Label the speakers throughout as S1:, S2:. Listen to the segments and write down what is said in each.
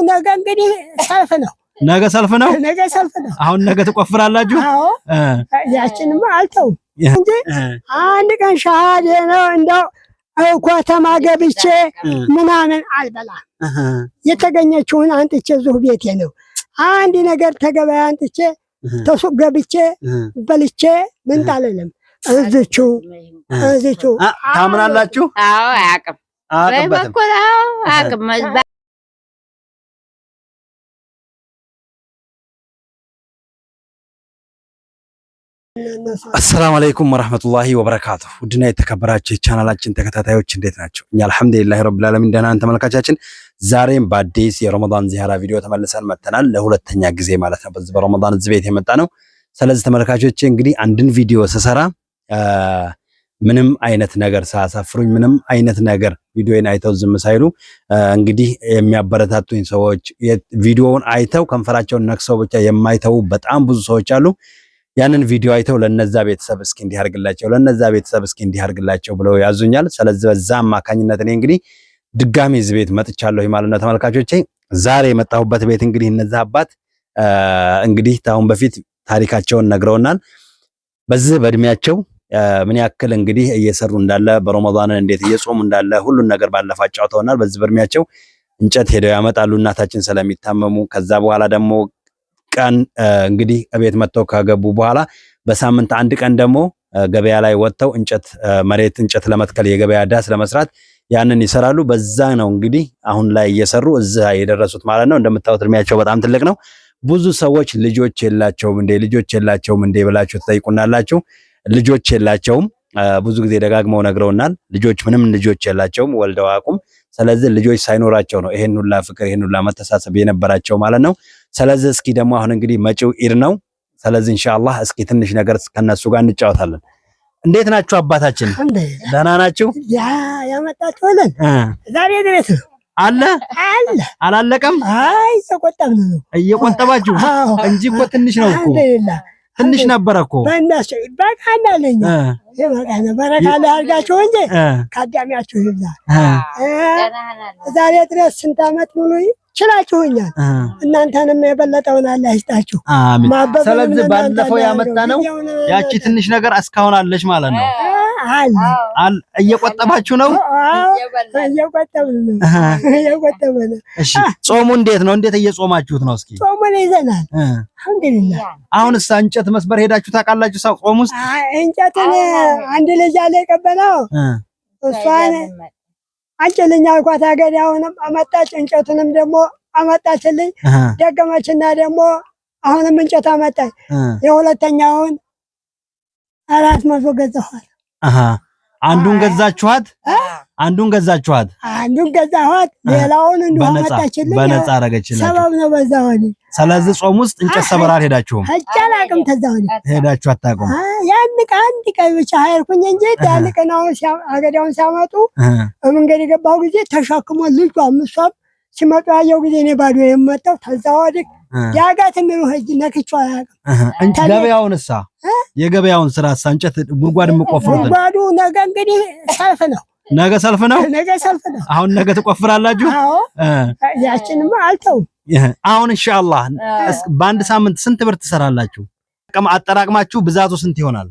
S1: ነገ እንግዲህ ሰልፍ ነው።
S2: ነገ ሰልፍ ነው።
S1: ነገ ሰልፍ ነው።
S2: አሁን ነገ ትቆፍራላችሁ?
S1: አዎ ያችንማ አልተውም እንጂ አንድ ቀን ሻሃዴ ነው እንደው ከተማ ገብቼ ምናምን አልበላም። የተገኘችውን አንጥቼ ዙህ ቤቴ ነው። አንድ ነገር ተገበያ አንጥቼ ተሱቅ ገብቼ በልቼ ምን ጣልልም እዝቹ
S2: ታምናላችሁ?
S3: አዎ አያውቅም በበኩል አያውቅም።
S2: አሰላሙ አለይኩም ወራህመቱላሂ ወበረካቱሁ። ውድና የተከበራችሁ የቻናላችን ተከታታዮች እንዴት ናቸው? እኛ አልሐምዱሊላሂ ረብል ዓለሚን ደህና ነን። ተመልካቻችን ዛሬም በአዲስ የረመዳን ዚያራ ቪዲዮ ተመልሰን መጥተናል። ለሁለተኛ ጊዜ ማለት ነው በዚህ በረመዳን እዚህ ቤት የመጣ ነው። ስለዚህ ተመልካቾች እንግዲህ አንድን ቪዲዮ ስሰራ ምንም አይነት ነገር ሳያሳፍሩኝ ምንም አይነት ነገር ቪዲዮን አይተው ዝም ሳይሉ እንግዲህ የሚያበረታቱኝ ሰዎች ቪዲዮውን አይተው ከንፈራቸውን ነክሰው ብቻ የማይተው በጣም ብዙ ሰዎች አሉ። ያንን ቪዲዮ አይተው ለነዛ ቤተሰብ እስኪ እንዲያርግላቸው ለነዛ ቤተሰብ እስኪ እንዲያርግላቸው ብለው ያዙኛል። ስለዚህ በዛ አማካኝነት እኔ እንግዲህ ድጋሚ እዚህ ቤት መጥቻለሁ ማለት ነው ተመልካቾቼ። ዛሬ የመጣሁበት ቤት እንግዲህ እነዛ አባት እንግዲህ ታውን በፊት ታሪካቸውን ነግረውናል። በዚህ በእድሜያቸው ምን ያክል እንግዲህ እየሰሩ እንዳለ በረመዳንን እንዴት እየጾሙ እንዳለ ሁሉን ነገር ባለፈው አጫውተውናል። በዚህ በእድሜያቸው እንጨት ሄደው ያመጣሉ እናታችን ስለሚታመሙ። ከዛ በኋላ ደግሞ ቀን እንግዲህ እቤት መጥተው ካገቡ በኋላ በሳምንት አንድ ቀን ደግሞ ገበያ ላይ ወጥተው እንጨት መሬት እንጨት ለመትከል የገበያ ዳስ ለመስራት ያንን ይሰራሉ። በዛ ነው እንግዲህ አሁን ላይ እየሰሩ እዛ የደረሱት ማለት ነው። እንደምታዩት እድሜያቸው በጣም ትልቅ ነው። ብዙ ሰዎች ልጆች የላቸውም እንዴ ብላችሁ ትጠይቁናላችሁ። ልጆች የላቸውም። ብዙ ጊዜ ደጋግመው ነግረውናል። ምንም ልጆች የላቸውም፣ ወልደው አቁም። ስለዚህ ልጆች ሳይኖራቸው ነው ይሄን ሁላ ፍቅር ይሄን ሁላ መተሳሰብ የነበራቸው ማለት ነው። ስለዚህ እስኪ ደግሞ አሁን እንግዲህ መጪው ኢድ ነው። ስለዚህ ኢንሻአላህ እስኪ ትንሽ ነገር ከነሱ ጋር እንጫወታለን። እንዴት ናችሁ አባታችን? ደህና ናችሁ? ያመጣችሁልን ዛሬ ድረስ አለ አላለቀም? አይ እየቆጠባችሁ እንጂ እኮ ትንሽ ነው እኮ ትንሽ ነበር እኮ በእናሱ በቃናለኝ በረካለ አርጋችሁ እንጂ ካዳሚያችሁ ይብዛ። ዛሬ ድረስ ስንት ዓመት ሙሉ ችላችሁኛል። እናንተንም የበለጠውን አላህ ይስጣችሁ። አሜን። ስለዚህ ባለፈው ያመጣ ነው ያቺ ትንሽ ነገር እስካሁን አለሽ ማለት ነው። እየቆጠባችሁ ነው? እየቆጠብን ነው። እሺ ጾሙ እንዴት ነው? እንዴት እየጾማችሁት ነው? እስኪ ጾሙን ይዘናል አልሐምዱሊላህ። አሁንስ እንጨት መስበር ሄዳችሁ ታውቃላችሁ? ጾም ውስጥ
S1: እንጨትን አንድ ልጅ አለ የቀበለው እሷን አንጨልኛ አልኳት። አገዳውንም አመጣች እንጨቱንም ደግሞ አመጣችልኝ። ደገመችና ደግሞ አሁንም እንጨት አመጣች። የሁለተኛውን 400 ገዛኋት።
S2: አንዱን ገዛችኋት? አንዱን ገዛችኋት?
S1: አንዱን ገዛኋት። ሌላውን እንደው አመጣችልኝ።
S2: በነፃ አረገችልኝ።
S1: ሰበብ ነው በዛው።
S2: ስለዚህ ጾም ውስጥ እንጨት ሰበራ አልሄዳችሁም?
S1: አላውቅም። ተዛው
S2: ሄዳችሁ አታውቁም?
S1: ያን አንድ ቀን ብቻ ሄድኩኝ እንጂ ያን ቀን አገዳውን ሲያመጡ መንገድ የገባው ጊዜ ተሸክሞ ልጇም እሷም ሲመጡ ያየው ጊዜ እኔ ባዶ የመጣው ተዛው ወዲህ ያጋት ምን ሆጅ ነክቼው አያውቅም።
S2: ገበያውንሳ የገበያውን ስራሳ እንጨት ጉድጓድ የምቆፍሩት
S1: ጉድጓዱ ነገ እንግዲህ ሰልፍ ነው።
S2: ነገ ሰልፍ ነው።
S1: ነገ ሰልፍ ነው።
S2: አሁን ነገ ትቆፍራላችሁ?
S1: አዎ ያችንማ አልተውም።
S2: አሁን ኢንሻአላህ በአንድ ሳምንት ስንት ብር ትሰራላችሁ? አጠራቅማችሁ ብዛቱ ስንት ይሆናል?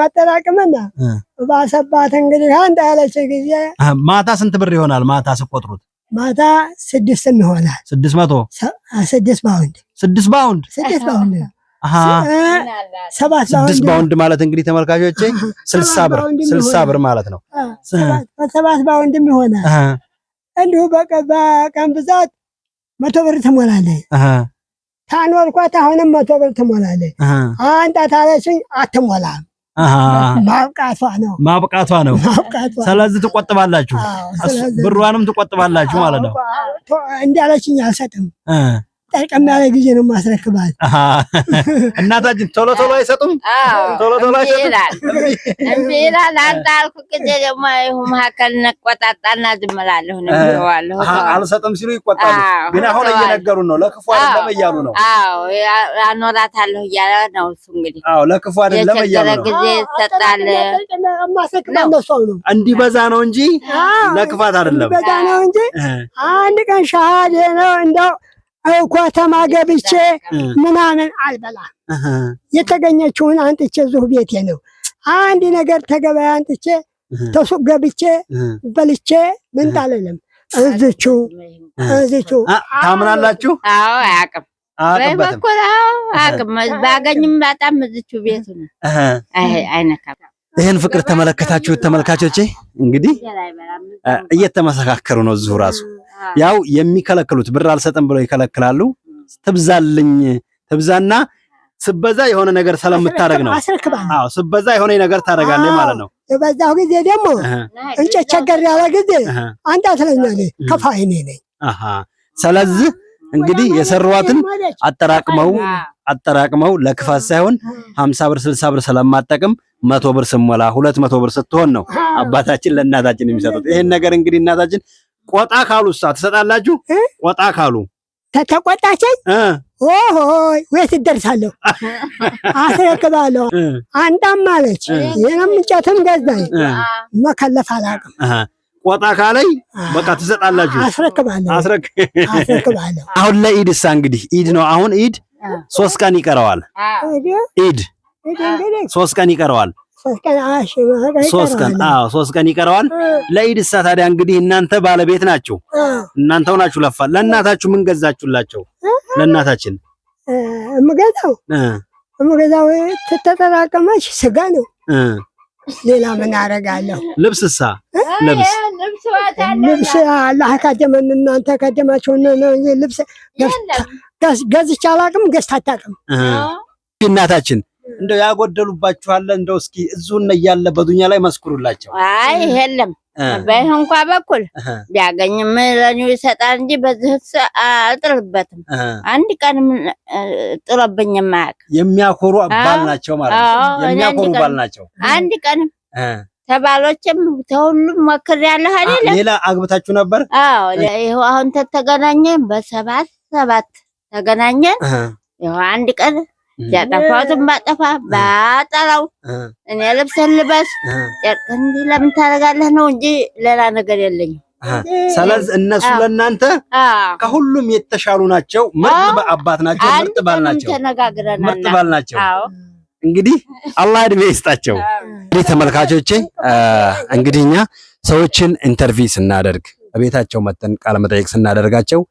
S2: አጠራቅመና ባሰባት እንግዲህ አንድ ያለች ጊዜ ማታ ስንት ብር ይሆናል? ማታ ስቆጥሩት
S1: ማታ 6 ይሆናል።
S2: 600
S1: 6 ባውንድ
S2: 6 ባውንድ
S1: 6 ባውንድ
S2: 6 ባውንድ ማለት እንግዲህ ተመልካቾቼ 60 ብር ማለት ነው።
S1: 7 ባውንድም ይሆናል። እንዲሁ በቀን ብዛት 100 ብር ትሞላለች። ታኖርኳት አሁንም 100 ብር ትሞላለች። አንጣት አለችኝ አትሞላም። ማብቃቷ ነው። ስለዚህ ትቆጥባላችሁ፣ ብሯንም ትቆጥባላችሁ ማለት ነው። እንዳለችኝ አልሰጥም። ጠርቀም ያለ ጊዜ ነው ማስረክባት።
S2: እናታችን ቶሎ ቶሎ አይሰጡም። ቶሎ ቶሎ አይሰጡም።
S3: እምቢ ይላል። አንተ አልኩህ ጊዜ ደግሞ ይሁን መሀከል ነቆጣጣና ዝም እላለሁ ነው ብለዋለሁ።
S2: አልሰጥም ሲሉ ይቆጣሉ። ግን አሁን እየነገሩን ነው ለክፉ አይደለም እያሉ ነው።
S3: አዎ አኖራታለሁ እያለ ነው እሱ እንግዲህ።
S2: አዎ ለክፉ አይደለም እያሉ ነው።
S3: ጊዜ ይሰጣል
S1: እንዲበዛ
S2: ነው እንጂ ለክፋት አይደለም።
S1: እንዲበዛ ነው እንጂ አንድ ቀን ሻሃዴ ነው እንደው ከተማ ገብቼ ምናምን አልበላም። የተገኘችውን አንጥቼ እዚሁ ቤቴ ነው። አንድ ነገር ተገበያ አንጥቼ ተሱቅ ገብቼ በልቼ ምን ጣልልም እዚቹ
S2: ታምናላችሁ?
S3: አዎ አያውቅም። በበኩል አያውቅም። ባገኝም በጣም እዚቹ ቤቱ ነው። አይነካም።
S2: ይሄን ፍቅር ተመለከታችሁት ተመልካቾቼ? እንግዲህ እየተመሰካከሩ ነው እዚሁ ራሱ ያው የሚከለክሉት ብር አልሰጥም ብለው ይከለክላሉ። ትብዛና ስበዛ የሆነ ነገር ስለምታረግ ነው። አዎ ስበዛ የሆነ ነገር ታረጋለህ ማለት ነው።
S1: የበዛው ጊዜ ደግሞ እንጨት ቸገር ያለ ጊዜ አንተ አትለኛለህ ከፋይኔ ነኝ።
S2: ስለዚህ እንግዲህ የሰሯትን አጠራቅመው ለክፋት ሳይሆን 50 ብር 60 ብር ስለማጠቅም 100 ብር ስሞላ 200 ብር ስትሆን ነው አባታችን ለእናታችን የሚሰጡት። ይሄን ነገር እንግዲህ እናታችን ቆጣ ካሉሳ ትሰጣላችሁ? ቆጣ ካሉ
S1: ተቆጣችኝ ኦሆይ ወይስ ደርሳለሁ አስረክባለሁ። አንዳም ማለች የነም እንጨትም ገዛኝ መከለፍ አላውቅም።
S2: ቆጣ ካለይ በቃ ትሰጣላችሁ? አስረክባለሁ። አሁን ለኢድሳ እንግዲህ ኢድ ነው። አሁን ኢድ 3 ቀን ይቀረዋል። ኢድ 3 ቀን ይቀረዋል። 3 ቀን ይቀረዋል። ለኢድሳ ታዲያ እንግዲህ እናንተ ባለቤት ናችሁ። እናንተው ናችሁ ለፋ ለእናታችሁ ምን ገዛችሁላቸው? ለእናታችን
S1: እምገዛው ተጠራቀመች ስጋ ነው። ሌላ ምን አደርጋለሁ?
S2: ልብስሳ
S1: ልብስ አላህ ካደመን እናንተ ካደማችሁና ነው። ልብስ ገዝቼ አላውቅም፣ ገዝታ አታውቅም
S2: እናታችን። እንደው ያጎደሉባችኋል እንደው እስኪ እዙነ እያለ በዱንያ ላይ መስክሩላቸው።
S3: አይ የለም በይህ እንኳ በኩል ቢያገኝም ለኔው ይሰጣል እንጂ በዚህ አልጥልበትም። አንድ ቀን ጥሎብኝ የማያውቅ
S2: የሚያኮሩ ባል ናቸው ማለት ነው። የሚያኮሩ ባል ናቸው። አንድ
S3: ቀን ተባሎችም ተሁሉም ሞክሬያለሁ አይደል?
S2: ሌላ አግብታችሁ ነበር?
S3: አዎ ይሄው አሁን ተገናኘን በ7 ተገናኘን። ይሄው አንድ ቀን ያጠፋሁትን ባጠፋ ባጠላው እኔ ልብስ ልበስ ጨርቅ እንዲህ ለምን ታደርጋለህ ነው እንጂ ሌላ ነገር የለኝም።
S2: ስለዚህ እነሱ ለእናንተ ከሁሉም የተሻሉ ናቸው። ምርጥ አባት ናቸው። ምርጥ ባል ናቸው። ምርጥ ባል ናቸው። እንግዲህ አላህ እድሜ ይስጣቸው። እንግዲህ ተመልካቾቼ እንግዲህ እኛ ሰዎችን ኢንተርቪው ስናደርግ በቤታቸው መተን ቃለ መጠይቅ ስናደርጋቸው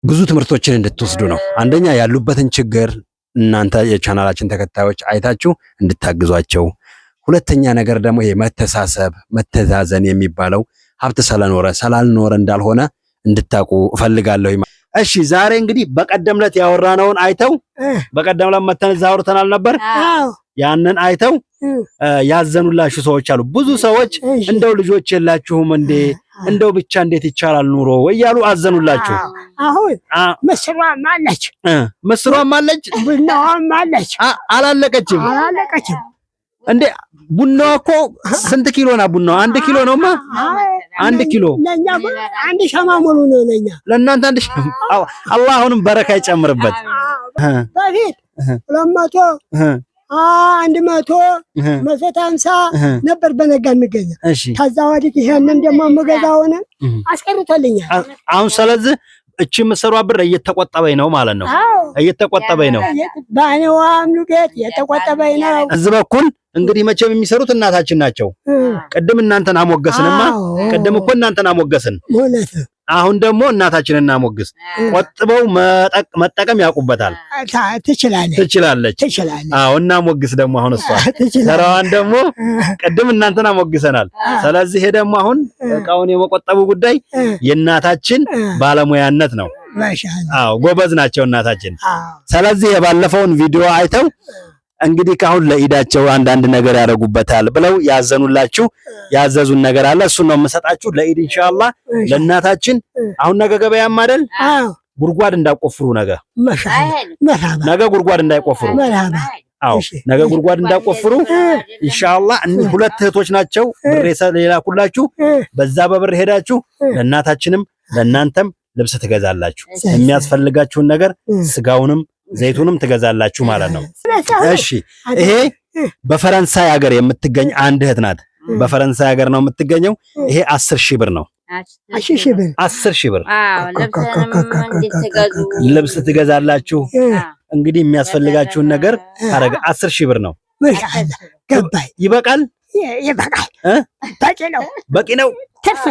S2: ብዙ ትምህርቶችን እንድትወስዱ ነው። አንደኛ ያሉበትን ችግር እናንተ የቻናላችን ተከታዮች አይታችሁ እንድታግዟቸው፣ ሁለተኛ ነገር ደግሞ ይሄ መተሳሰብ መተዛዘን የሚባለው ሀብት ስለኖረ ስላልኖረ እንዳልሆነ እንድታቁ እፈልጋለሁ። እሺ ዛሬ እንግዲህ በቀደም ዕለት ያወራነውን አይተው በቀደም ዕለት መተን እዛ አውርተናል ነበር። ያንን አይተው ያዘኑላችሁ ሰዎች አሉ። ብዙ ሰዎች እንደው ልጆች የላችሁም እንዴ እንደው ብቻ እንዴት ይቻላል ኑሮ ወያሉ አዘኑላችሁ።
S1: አሁን መስሯም አለች ቡናዋም አለች።
S2: አላለቀችም እንዴ? ቡናዋ እኮ ስንት ኪሎ ነው? ቡናዋ 1 ኪሎ ነውማ። 1 ኪሎ
S1: ለኛ አንድ ሸማ ሙሉ ነው። ለኛ
S2: ለእናንተ 1 ሸማ። አላህ አሁንም በረካ ይጨምርበት።
S1: በፊት 200 150 ነበር በነጋ የሚገዛ። ከዛ ወዲህ ይሄንን ደግሞ የምገዛውን አስቀርቶልኛል።
S2: አሁን ስለዚህ እቺ መስሯ ብር እየተቆጠበኝ ነው ማለት ነው። እየተቆጠበኝ ነው።
S1: ባኔዋም ሉቄት እየተቆጠበኝ ነው።
S2: እዚህ በኩል እንግዲህ መቼም የሚሰሩት እናታችን ናቸው። ቅድም እናንተን አሞገስንማ። ቅድም እኮ እናንተን አሞገስን። አሁን ደግሞ እናታችንን እናሞግስ። ቆጥበው መጠቀም ያውቁበታል። ትችላለች። አዎ እናሞግስ ደግሞ አሁን እሷ ተራዋን ደግሞ ቅድም እናንተን አሞግሰናል። ስለዚህ ይሄ ደግሞ አሁን እቃውን የመቆጠቡ ጉዳይ የእናታችን ባለሙያነት ነው። አዎ ጎበዝ ናቸው እናታችን። ስለዚህ የባለፈውን ቪዲዮ አይተው እንግዲህ ካሁን ለኢዳቸው አንዳንድ ነገር ያደርጉበታል ብለው ያዘኑላችሁ ያዘዙን ነገር አለ። እሱን ነው የምሰጣችሁ ለኢድ ኢንሻአላህ ለእናታችን። አሁን ነገ ገበያም አይደል? ጉድጓድ እንዳቆፍሩ ነገ ነገ ጉድጓድ እንዳይቆፍሩ አዎ ነገ ጉድጓድ እንዳቆፍሩ ኢንሻአላህ ሁለት እህቶች ናቸው ብር የላኩላችሁ በዛ በብር ሄዳችሁ ለእናታችንም ለእናንተም ልብስ ትገዛላችሁ የሚያስፈልጋችሁን ነገር ስጋውንም ዘይቱንም ትገዛላችሁ ማለት ነው እሺ ይሄ በፈረንሳይ ሀገር የምትገኝ አንድ እህት ናት በፈረንሳይ ሀገር ነው የምትገኘው ይሄ 10,000 ብር ነው 10,000 ብር ልብስ ትገዛላችሁ እንግዲህ የሚያስፈልጋችሁን ነገር ታረጋ 10,000 ብር ነው
S1: ገባይ
S2: ይበቃል በቂ ነው ትርፍ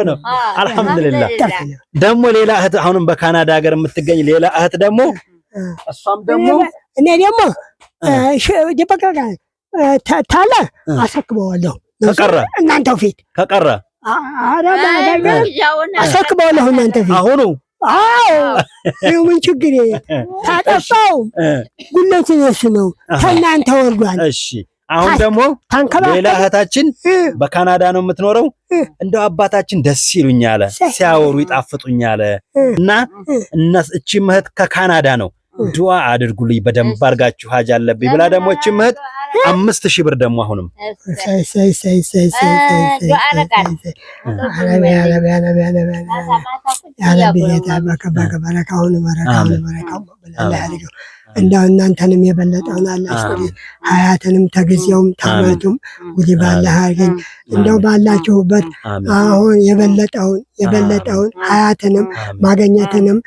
S2: ነው አልহামዱሊላህ ደግሞ ሌላ እህት አሁንም በካናዳ ሀገር የምትገኝ ሌላ እህት ደግሞ እሷም ደግሞ
S1: እኔ ደግሞ ደበቃጋ ታላ አሰክበዋለሁ ከቀረ እናንተው ፊት
S2: ከቀረ
S1: አረባ አሰክበዋለሁ እናንተው ፊት
S2: አሁኑ
S1: አዎ ምን ችግር ታጠፋው ጉልበት ነው ከእናንተ ወርዷል
S2: እሺ አሁን ደግሞ ሌላ እህታችን በካናዳ ነው የምትኖረው እንደው አባታችን ደስ ይሉኛል ሲያወሩ ይጣፍጡኛል እና እቺ እህት ከካናዳ ነው ዱዓ አድርጉልኝ በደንብ አርጋችሁ ሀጅ አለብኝ ብላ ደግሞ እቺ እህት 5,000 ብር ደግሞ አሁንም እንደው እናንተንም የበለጠውን አላህ ሀያትንም ተግዚያውም ታመቱም ጉዲ ባላህ አርገኝ እንደው ባላችሁበት አሁን የበለጠውን ሀያትንም ማገኘትንም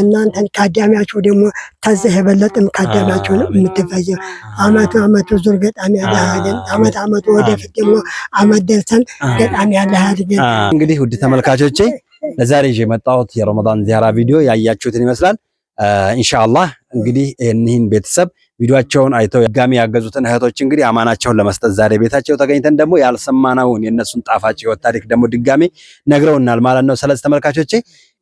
S2: እናንተን ካዳሚያችሁ ደግሞ ተዘህ የበለጠም ካዳሚያችሁንም የምትፈጀው አመቱ ዙር ገጣሚ ያለ አድርገን አመቱ ወደፊት ደግሞ አመት ደርሰን ገጣሚ ያለ አድርገን እንግዲህ ውድ ተመልካቾቼ ለዛሬ ይዤ የመጣሁት የረመዳን ዚያራ ቪዲዮ ያያችሁትን ይመስላል ኢንሻአላህ እንግዲህ እነዚህን ቤተሰብ ቪዲዮአቸውን አይተው ድጋሚ ያገዙትን እህቶች እንግዲህ አማናቸውን ለመስጠት ዛሬ ቤታቸው ተገኝተን ደግሞ ያልሰማናውን የነሱን ጣፋጭ ህይወት ታሪክ ደግሞ ድጋሚ ነግረውናል ማለት ነው ስለዚህ ተመልካቾቼ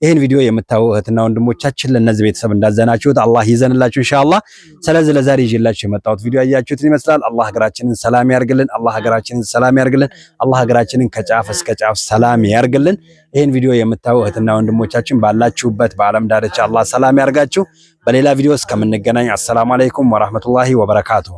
S2: ይሄን ቪዲዮ የምታዩ እህትና ወንድሞቻችን ለነዚህ ቤተሰብ እንዳዘናችሁት አላህ ይዘንላችሁ ኢንሻአላህ ስለዚህ ለዛሬ ይዤላችሁ የመጣሁት ቪዲዮ ያያችሁትን ይመስላል አላህ ሀገራችንን ሰላም ያርግልን አላህ ሀገራችንን ሰላም ያርግልን አላህ ሀገራችንን ከጫፍ እስከ ጫፍ ሰላም ያርግልን ይሄን ቪዲዮ የምታዩ እህትና ወንድሞቻችን ባላችሁበት በአለም ዳርቻ አላህ ሰላም ያርጋችሁ በሌላ ቪዲዮ እስከምንገናኝ አሰላሙ አለይኩም ወራህመቱላሂ ወበረካቱሁ